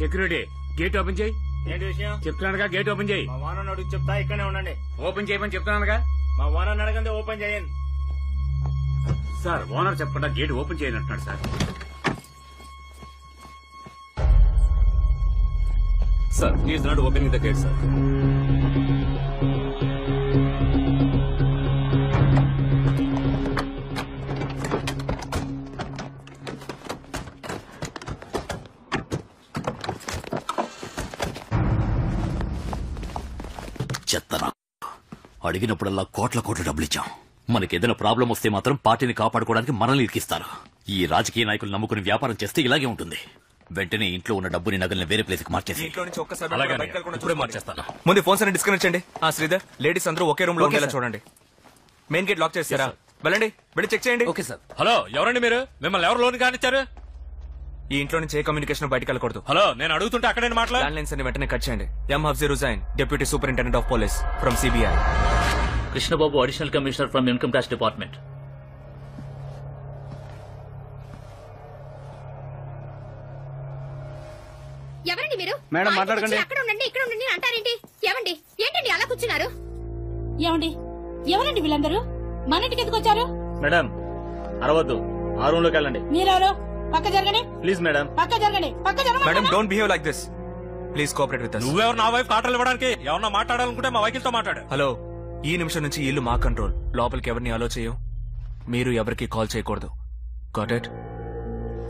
Security gate open చేయి. ఏంటి విషయం? చెప్తున్నానుగా గేట్ ఓపెన్ చేయి. మా ఓనర్ అడుగు చెప్తా, ఇక్కడే ఉండండి. ఓపెన్ చేయమని చెప్తున్నానుగా. మా ఓనర్ అడగండి, ఓపెన్ చేయండి. సార్ ఓనర్ చెప్పకుండా గేట్ ఓపెన్ చేయనంటున్నాడు sir. Sir is not opening the gate sir. చెత్తనా అడిగినప్పుడల్లా కోట్ల డబ్బులు ఇచ్చాం. మనకేదైనా ప్రాబ్లం వస్తే మాత్రం పార్టీని కాపాడుకోవడానికి మనల్ని ఇరికిస్తారు. ఈ రాజకీయ నాయకులు నమ్ముకుని వ్యాపారం చేస్తే ఇలాగే ఉంటుంది. వెంటనే ఇంట్లో ఉన్న డబ్బుని నగల్ని వేరే ప్లేస్ కి మార్చేసి ఇప్పుడే మార్చేస్తాను. ముందు ఫోన్స్ అన్ని డిస్కనెక్ట్ చేయండి. శ్రీధర్, లేడీస్ అందరూ ఒకే రూమ్ లో ఉండేలా చూడండి. మెయిన్ గేట్ లాక్ చేస్తారా? వెళ్ళండి, వెళ్ళి చెక్ చేయండి. Okay sir. హలో, ఎవరండి మీరు? మిమ్మల్ని ఎవరు లోన్ కానిచ్చారు? ఈ ఇంట్లో నుంచి ఏ కమ్యూనికేషన్ బయటకు వెళ్ళకూడదు. హలో, నేను అడుగుతుంటే అక్కడే మాట్లాడు. ల్యాండ్ లైన్స్ అన్ని వెంటనే కట్ చేయండి. M Hafzi Ruzain, deputy superintendent of police from CBI. Krishnababu, additional commissioner from income tax department. ఎవరండి మీరు? మేడం మాట్లాడకండి. అక్కడ ఉండండి, ఇక్కడ ఉండండి అంటారేంటి? ఏమండి, ఏంటండి అలా కూర్చున్నారు? ఏమండి, ఎవరండి వీళ్ళందరూ? మన ఇంటికి ఎందుకు వచ్చారు? మేడం అరవద్దు, ఆ రూమ్ లోకి వెళ్ళండి. మీరెవరు? పక్క జరగండి ప్లీజ్ మేడం. పక్క జరగండి, పక్క జరగండి. Madam don't behave like this. Please cooperate with us. నువ్వెవరు నా వైఫ్ కాటలు ఇవ్వడానికి? ఎవరన్నా మాట్లాడాలనుకుంటే మా వైకిల్తో మాట్లాడు. హలో, ఈ నిమిషం నుంచి ఇల్లు మా కంట్రోల్. లోపలికి ఎవరిని అలో చేయం. మీరు ఎవరికి కాల్ చేయకూడదు. Got it?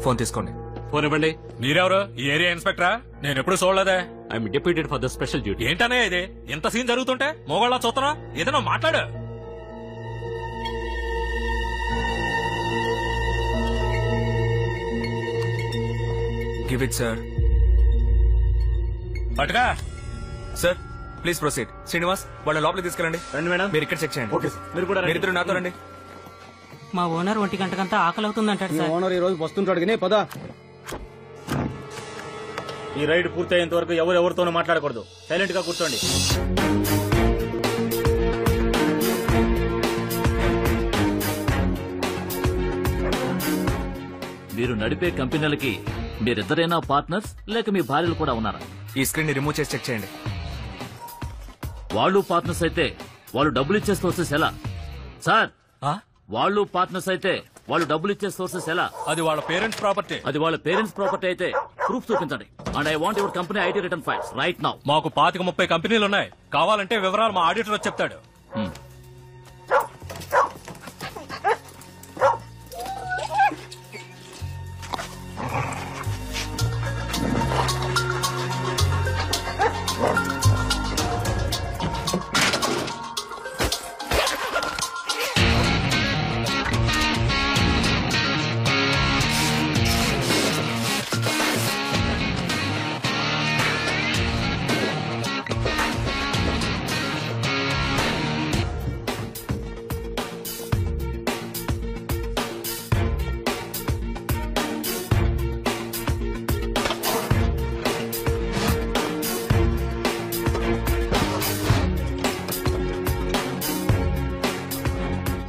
ఫోన్ తీసుకోండి. ఫోన్ ఇవ్వండి. మీరెవరు? ఈ ఏరియా ఇన్స్పెక్టరా? నేను ఎప్పుడు చూడలేదే. I'm deputed for the special duty. ఏంటనే ఇది? ఇంత సీన్ జరుగుతుంటే మోగోళ్ళ చూస్తున్నా? ఏదైనా మాట్లాడు. Give it sir. పట్టుగా సార్. Please proceed. శ్రీనివాస్, వాళ్ళ లోపలికి తీసుకెళ్ళండి. రండి మేడం. మీరు ఇక్కడ చెక్ చేయండి. మీరు కూడా మీరిద్దరు నాతో రండి. మా ఓనర్ 1 గంటకంతా ఆకలి అవుతుందంటాడు సార్. ఓనర్ ఈ రోజు వస్తుంటాడు కానీ పదా. ఈ రైడ్ పూర్తయ్యేంత వరకు ఎవరితోనూ మాట్లాడకూడదు. సైలెంట్ గా కూర్చోండి. మీరు నడిపే కంపెనీలకి మీరిద్దరైనా పార్ట్నర్స్ లేక మీ భార్యలు కూడా ఉన్నారా? ఈ స్క్రీన్ ని రిమూవ్ చేసి చెక్ చేయండి. వాళ్ళు పార్ట్నర్స్ అయితే వాళ్ళు డబ్బులు ఇచ్చే సోర్సెస్ ఎలా? సార్, వాళ్ళు పార్ట్నర్స్ అయితే వాళ్ళు డబ్బులు ఇచ్చే సోర్సెస్ ఎలా? అది వాళ్ళ పేరెంట్స్ ప్రాపర్టీ. అది వాళ్ళ పేరెంట్స్ ప్రాపర్టీ అయితే ప్రూఫ్ చూపించండి. And I want your company IT return files right now. మాకు 25-30 కంపెనీలు ఉన్నాయి. కావాలంటే వివరాలు మా ఆడిటర్ వచ్చి చెప్తాడు.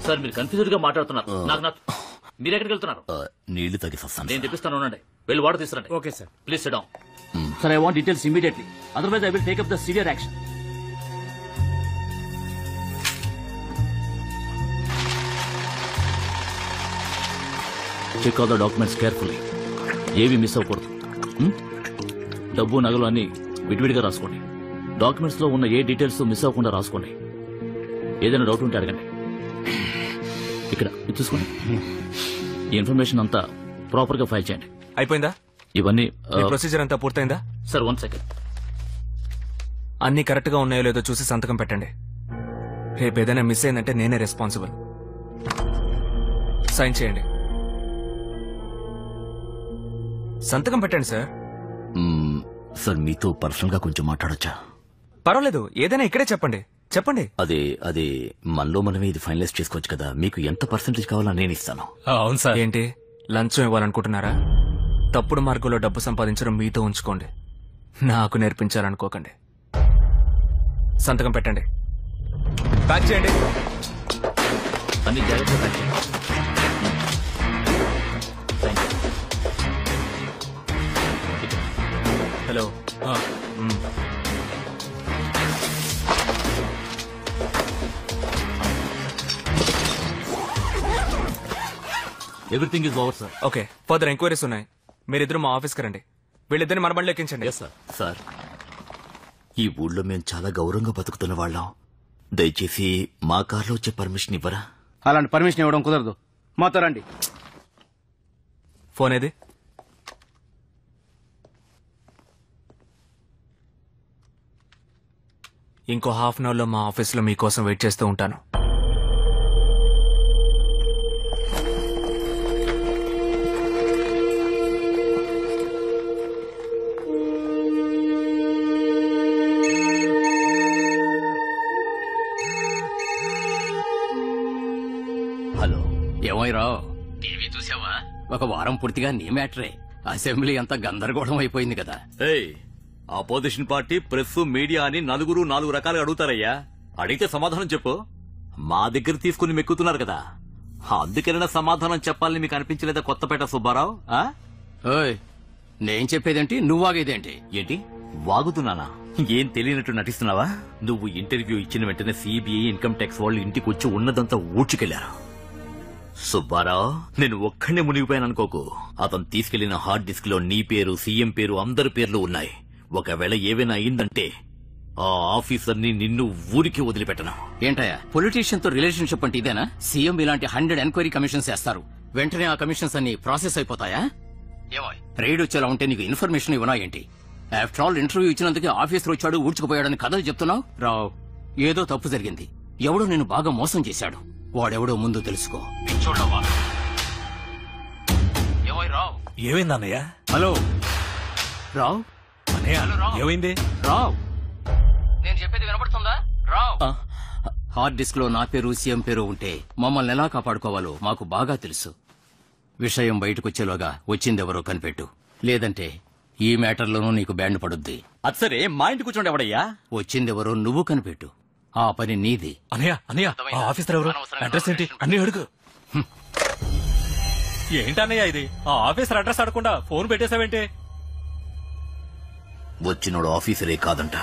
సార్, మీరు కన్ఫ్యూజ్డ్ గా మాట్లాడుతున్నారు. నాకు మీరు ఎక్కడికి వెళ్తున్నారు? నీళ్లు తగ్గిస్తాను. నేను తెప్పిస్తాను, ఉండండి. వెళ్ళి వాటర్ తీసుకురండి. Okay sir. Please sit down. Sir, I want details immediately. Otherwise I will take up the severe action. Check all the documents carefully. ఏవి మిస్ అవ్వకూడదు. డబ్బు నగలు అన్ని విడివిడిగా రాసుకోండి. డాక్యుమెంట్స్ లో ఉన్న ఏ డీటెయిల్స్ మిస్ అవ్వకుండా రాసుకోండి. ఏదైనా డౌట్ ఉంటే అడగండి. ఇక్కడ చూసుకోండి. ఈ ఇన్ఫర్మేషన్ అంతా ప్రాపర్ గా ఫైల్ చేయండి. అయిపోయిందా? ఇవన్నీ ప్రొసీజర్ అంతా పూర్తయిందా? Sir, 1 second. అన్ని కరెక్ట్ గా ఉన్నాయో లేదో చూసి సంతకం పెట్టండి. రేపు ఏదైనా మిస్ అయిందంటే నేనే రెస్పాన్సిబుల్. సైన్ చేయండి. సంతకం పెట్టండి సార్. సార్, మీతో పర్సనల్ గా కొంచెం మాట్లాడొచ్చా? పర్వాలేదు, ఏదైనా ఇక్కడే చెప్పండి. చెప్పండి. అదే మనలో మనమే ఇది ఫైనలైజ్ చేసుకోవచ్చు కదా. మీకు ఎంత పర్సెంటేజ్ కావాలో నేను ఇస్తాను. అవును సార్. ఏంటి, లంచం ఇవ్వాలనుకుంటున్నారా? తప్పుడు మార్గంలో డబ్బు సంపాదించడం మీతో ఉంచుకోండి, నాకు నేర్పించాలనుకోకండి. సంతకం పెట్టండి. ప్యాక్ చేయండి. అన్ని జాగ్రత్తగా ప్యాక్ చేయండి. Hello. Everything is over sir. Okay, further enquiries ఉన్నాయి. మీరిద్దరు మా ఆఫీస్కి రండి. వీళ్ళిద్దరిని మన బండిలో ఎక్కించండి. సార్, ఈ ఊళ్ళో మేము చాలా గౌరవంగా బతుకుతున్న వాళ్ళం. దయచేసి మా కార్లో వచ్చే పర్మిషన్ ఇవ్వరా? అలాంటి పర్మిషన్ ఇవ్వడం కుదరదు. మాతో రండి. ఫోన్ ఏది? ఇంకో హాఫ్ అన్ అవర్లో మా ఆఫీస్లో మీకోసం వెయిట్ చేస్తూ ఉంటాను. హలో, ఏమైరావు? టీవీ చూసావా? ఒక వారం పూర్తిగా నీ మ్యాటరే. అసెంబ్లీ అంతా గందరగోళం అయిపోయింది కదా. ఆపోజిషన్ పార్టీ, ప్రెస్, మీడియా అని నలుగురు 4 రకాలుగా అడుగుతారయ్యా. అడిగితే సమాధానం చెప్పు. మా దగ్గర తీసుకుని మెక్కుతున్నారు కదా, అందుకైనా సమాధానం చెప్పాలని మీకు అనిపించలేదా కొత్తపేట సుబ్బారావు? నేను చెప్పేదేంటి, నువ్వాగేదేంటి? ఏంటి వాగుతున్నానా? ఏం తెలియనట్టు నటిస్తున్నావా? నువ్వు ఇంటర్వ్యూ ఇచ్చిన వెంటనే సిబిఐ, ఇన్కమ్ ట్యాక్స్ వాళ్ళు ఇంటికి వచ్చి ఉన్నదంతా ఊడ్చుకెళ్లారు. సుబ్బారావు, నేను ఒక్కడే మునిగిపోయాననుకోకు. అతను తీసుకెళ్లిన హార్డ్ డిస్క్ లో నీ పేరు, సీఎం పేరు, అందరి పేర్లు ఉన్నాయి. ఒకవేళ ఏవైనా అయిందంటే ఆ ఆఫీసర్ని నిన్ను ఊరికి వదిలిపెట్టను. ఏంటయ్యా, పొలిటీషియన్ తో రిలేషన్షిప్ అంటే ఇదేనా? సీఎం ఇలాంటి 100 ఎంక్వైరీ కమిషన్స్ వేస్తారు. వెంటనే ఆ కమిషన్స్ అన్ని ప్రాసెస్ అయిపోతాయా? రైడ్ వచ్చేలా ఉంటే నీకు ఇన్ఫర్మేషన్ ఇవ్వనా ఏంటి? ఆఫ్టర్ ఆల్ ఇంటర్వ్యూ ఇచ్చినందుకే ఆఫీసర్ వచ్చాడు, ఊడ్చుకుపోయాడని కథలు చెప్తున్నావు. రావు, ఏదో తప్పు జరిగింది. ఎవడో నేను బాగా మోసం చేశాడు. వాడెవడో ముందు తెలుసుకో. ఏమైందన్నయ్య? హలో రావు. ఏమైంది? రావ్, నేను చెప్పేది వినపడుతుందా? రావ్, హార్డ్ డిస్క్ లో నా పేరు, సీఎం పేరు ఉంటే మమ్మల్ని ఎలా కాపాడుకోవాలో మాకు బాగా తెలుసు. విషయం బయటకొచ్చేలోగా వచ్చిందెవరో కనిపెట్టు. లేదంటే ఈ మ్యాటర్లోనూ నీకు బ్యాండ్ పడుద్ది. అది సరే, మా ఇంటి కూర్చోండి ఎవడయ్యా. వచ్చిందెవరో నువ్వు కనిపెట్టు. ఆ పని నీది. అన్నయ్య, ఆ ఆఫీసర్ ఎవరు? అడ్రస్ ఏంటి? అన్ని అడుగు. ఏంటన్నయ్య ఇది? ఆ ఆఫీసర్ అడ్రస్ అడగకుండా ఫోన్ పెట్టేశావేంటి? వచ్చినోడు ఆఫీసరే కాదంట.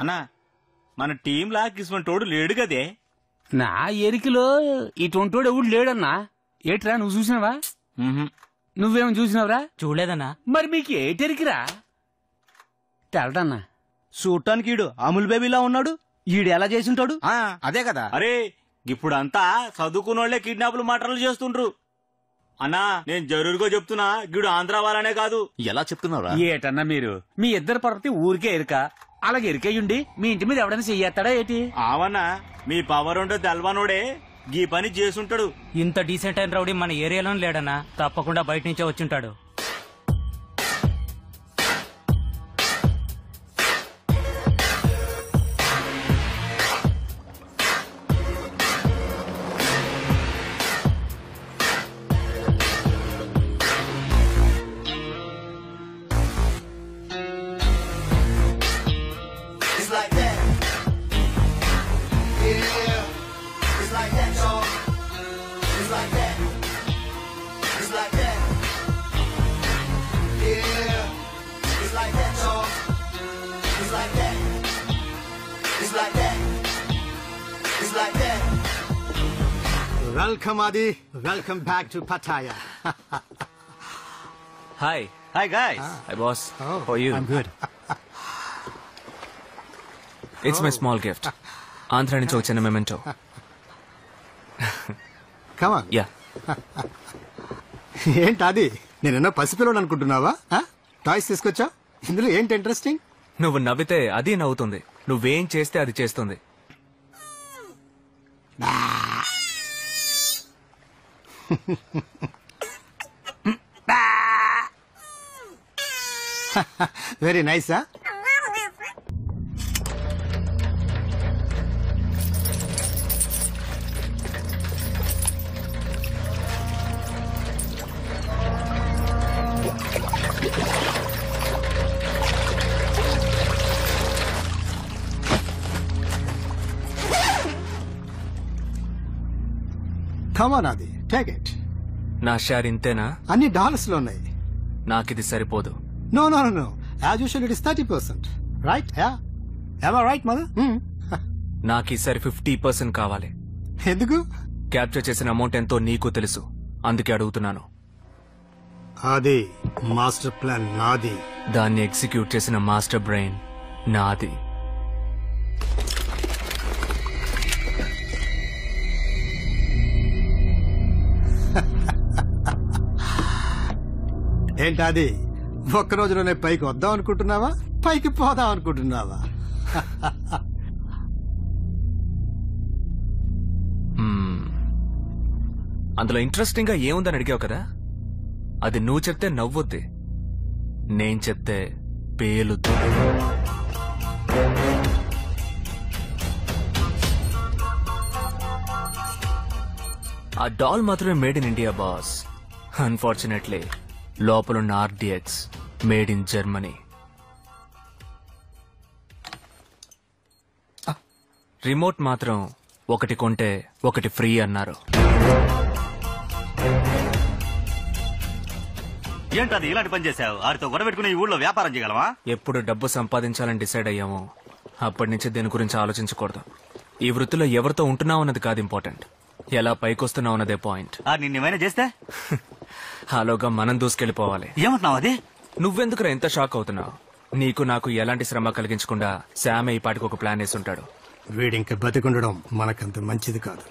అన్నా, మన టీం లా కిస్మంటోడు లేడు కదే. నా ఎరికలో ఇటువంటోడు ఎవడు లేడన్నా. ఏట్రా, నువ్వు చూసినావా? నువ్వేమో చూసినావురా? చూడలేదన్నా. మరి మీకు ఏటెరికిరా? తెలడన్నా. చూడటానికి ఈడు అమూల్ బేబీలా ఉన్నాడు. ఈడు ఎలా చేసుంటాడు? అదే కదా. అరే, ఇప్పుడంతా చదువుకున్నోళ్లే కిడ్నాపులు మటర్లు చేస్తుండ్రు. అన్నా, నేను జరూరుగా చెప్తున్నా, గిడు ఆంధ్ర వాళ్ళనే కాదు. ఎలా చెప్తున్నారా? ఏటన్నా మీరు? మీ ఇద్దరు పరపతి ఊరికే ఎరిక. అలాగే ఎరికయ్యుండి మీ ఇంటి మీద ఎవడైనా చెయ్యేస్తాడా ఏటి? ఆవన్నా, మీ పవర్ ఉంటే తెల్వనోడే గీ పని చేసుంటాడు. ఇంత డీసెంట్ అయిన రౌడీ మన ఏరియాలోనే లేడన్నా. తప్పకుండా బయట నుంచే వచ్చింటాడు. Welcome, Adi. Welcome back to Pattaya. Hi. Hi guys. Hi boss. Oh, How are you? I'm good. It's my small gift. Andhra నుంచి వచ్చిన మెమెంటో. Come on. Yeah. ఏంటి అది? నేనెన్నో పసిపిల్లడు అనుకుంటున్నావా? టాయ్స్ తీసుకొచ్చా? ఇందులో ఏంటి ఇంట్రెస్టింగ్? నువ్వు నవ్వితే అది నవ్వుతుంది. నువ్వేం చేస్తే అది చేస్తుంది. Very nice. కమాన్ అది టేక్ ఇట్. నా షేర్ ఇంతేనా? అన్ని డాలర్స్ లో ఉన్నాయి. నాకిది సరిపోదు. No no no, as usual it is 30%. Right? Ya right mother? నాకు ఈసారి 50% కావాలి. ఎందుకు? క్యాప్చర్ చేసిన అమౌంట్ ఎంతో నీకు తెలుసు, అందుకే అడుగుతున్నాను. అది మాస్టర్ ప్లాన్ నాది. దాన్ని ఎగ్జిక్యూట్ చేసిన మాస్టర్ బ్రెయిన్ నాది. ఏంటది? ఒక్క రోజులోనే పైకి వద్దాం అనుకుంటున్నావా, పైకి పోదాం అనుకుంటున్నావా? అందులో ఇంట్రెస్టింగ్ గా ఏముందని అడిగావు కదా, అది నువ్వు చెప్తే నవ్వుద్ది, నేను చెప్తే పేలుద్ది. ఆ డాల్ మాత్రమే made in India boss. Unfortunately లోపలున్న RDX made in Germany. Remote మాత్రం ఒకటి కొంటే ఒకటి ఫ్రీ అన్నారు. ఏంటది ఇలాంటి పని చేసావు? ఆడితో గొడవ పెట్టుకుని ఈ ఊళ్ళో వ్యాపారం చేయగలవా? ఎప్పుడు డబ్బు సంపాదించాలని డిసైడ్ అయ్యామో అప్పటి నుంచి దీని గురించి ఆలోచించకూడదు. ఈ వృత్తిలో ఎవరితో ఉంటున్నావు అన్నది కాదు ఇంపార్టెంట్, ఎలా పైకొస్తున్నావు అన్నదే పాయింట్. నిన్నేమైనా చేస్తే హాలోగా మనం దూసుకెళ్లిపోవాలి. ఏమంటున్నావు? అది నువ్వెందుకురా ఎంత షాక్ అవుతున్నావు? నీకు నాకు ఎలాంటి శ్రమ కలిగించకుండా శామే ఈ పాటికి ఒక ప్లాన్ వేసి ఉంటాడు. వీడింక బతికుండడం మనకంత మంచిది కాదు.